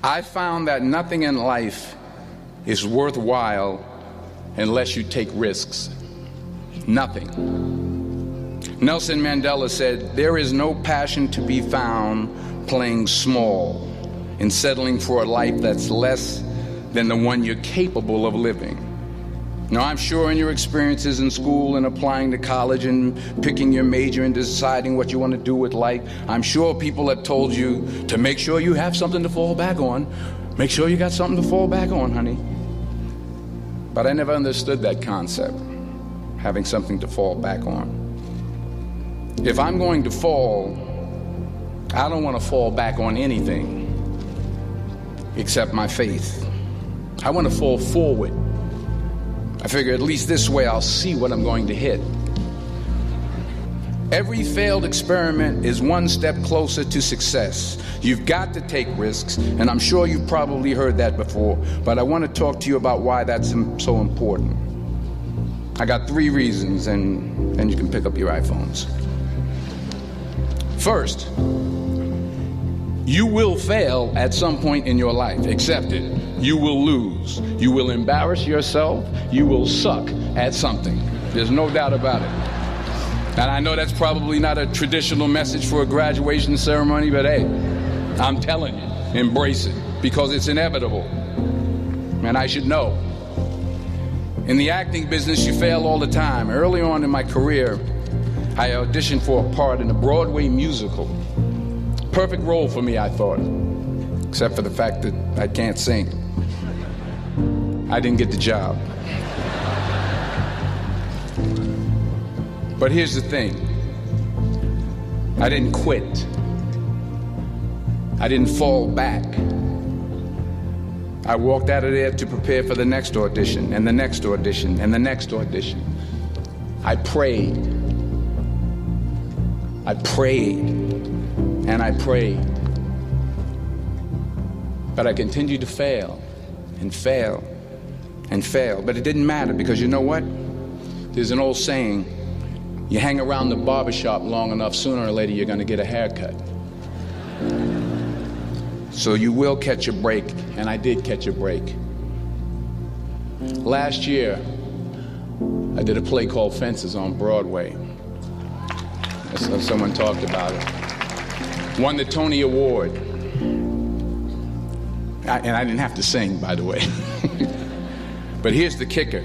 I found that nothing in life is worthwhile unless you take risks. Nothing. Nelson Mandela said, "There is no passion to be found playing small and settling for a life that's less than the one you're capable of living." Now, I'm sure in your experiences in school and applying to college and picking your major and deciding what you want to do with life, I'm sure people have told you to make sure you have something to fall back on. Make sure you got something to fall back on, honey. But I never understood that concept, having something to fall back on. If I'm going to fall, I don't want to fall back on anything except my faith. I want to fall forward. I figure at least this way I'll see what I'm going to hit. Every failed experiment is one step closer to success. You've got to take risks, and I'm sure you've probably heard that before, but I want to talk to you about why that's so important. I got 3 reasons, and then you can pick up your iPhones. First, you will fail at some point in your life. Accept it. You will lose. You will embarrass yourself. You will suck at something. There's no doubt about it. And I know that's probably not a traditional message for a graduation ceremony, but hey, I'm telling you, embrace it, because it's inevitable. And I should know. In the acting business, you fail all the time. Early on in my career, I auditioned for a part in a Broadway musical. Perfect role for me, I thought, except for the fact that I can't sing. I didn't get the job. But here's the thing. I didn't quit. I didn't fall back. I walked out of there to prepare for the next audition, and the next audition, and the next audition. I prayed. I prayed. And I prayed. But I continued to fail and fail and fail. But it didn't matter, because you know what? There's an old saying, you hang around the barbershop long enough, sooner or later you're going to get a haircut. So you will catch a break, and I did catch a break. Last year, I did a play called Fences on Broadway. Someone talked about it. Won the Tony Award. And I didn't have to sing, by the way. But here's the kicker.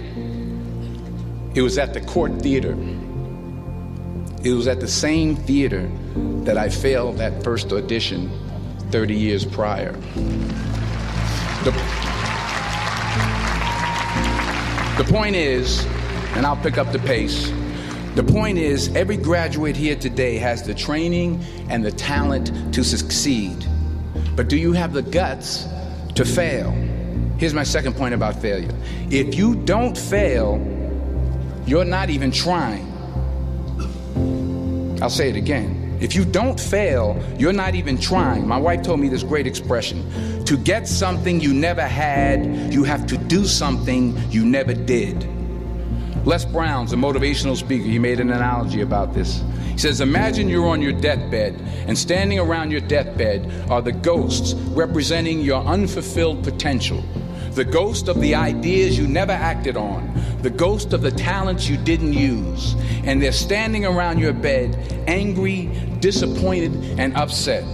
It was at the Court Theater. It was at the same theater that I failed that first audition 30 years prior. The point is, and I'll pick up the pace, the point is, every graduate here today has the training and the talent to succeed. But do you have the guts to fail? Here's my second point about failure. If you don't fail, you're not even trying. I'll say it again. If you don't fail, you're not even trying. My wife told me this great expression. To get something you never had, you have to do something you never did. Les Brown's a motivational speaker. He made an analogy about this. He says, imagine you're on your deathbed, and standing around your deathbed are the ghosts representing your unfulfilled potential. The ghost of the ideas you never acted on. The ghost of the talents you didn't use. And they're standing around your bed, angry, disappointed, and upset.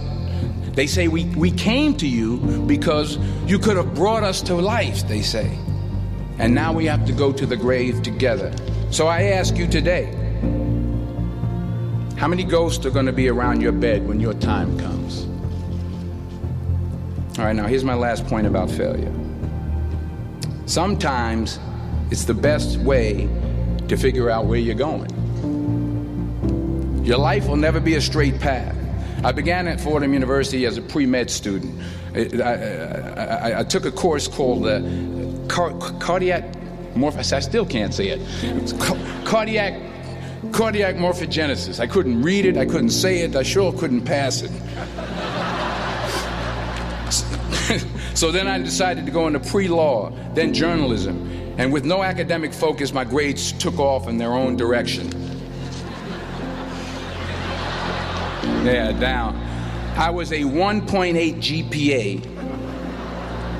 They say, we came to you because you could have brought us to life, they say. And now we have to go to the grave together. So I ask you today, how many ghosts are going to be around your bed when your time comes? All right, now here's my last point about failure. Sometimes it's the best way to figure out where you're going. Your life will never be a straight path. I began at Fordham University as a pre-med student. I took a course called cardiac morphogenesis. I still can't say it. It's cardiac morphogenesis. I couldn't read it. I couldn't say it. I sure couldn't pass it. So then I decided to go into pre-law, then journalism. And with no academic focus, my grades took off in their own direction. Yeah, down. I was a 1.8 GPA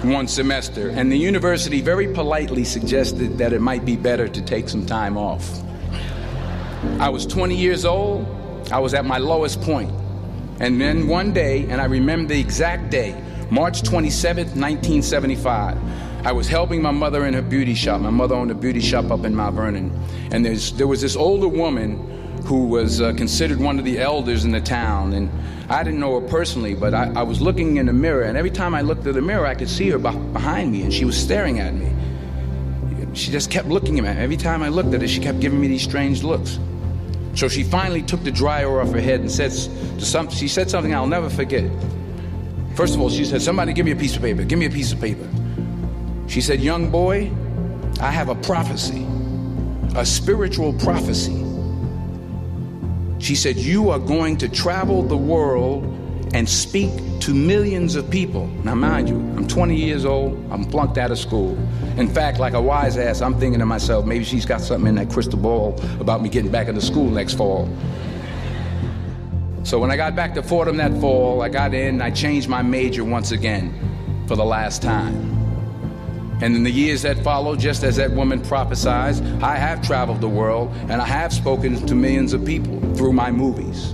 one semester, and the university very politely suggested that it might be better to take some time off. I was 20 years old. I was at my lowest point. And then one day, and I remember the exact day, March 27th, 1975, I was helping my mother in her beauty shop. My mother owned a beauty shop up in Mount Vernon. And there was this older woman who was considered one of the elders in the town. And I didn't know her personally, but I was looking in the mirror, and every time I looked at the mirror, I could see her behind me, and she was staring at me. She just kept looking at me. Every time I looked at her, she kept giving me these strange looks. So she finally took the dryer off her head and she said something I'll never forget. First of all, she said, "Somebody give me a piece of paper. Give me a piece of paper." She said, "Young boy, I have a prophecy, a spiritual prophecy." She said, "You are going to travel the world and speak to millions of people." Now, mind you, I'm 20 years old. I'm flunked out of school. In fact, like a wise ass, I'm thinking to myself, maybe she's got something in that crystal ball about me getting back into school next fall. So when I got back to Fordham that fall, I got in, I changed my major once again for the last time. And in the years that followed, just as that woman prophesied, I have traveled the world and I have spoken to millions of people through my movies.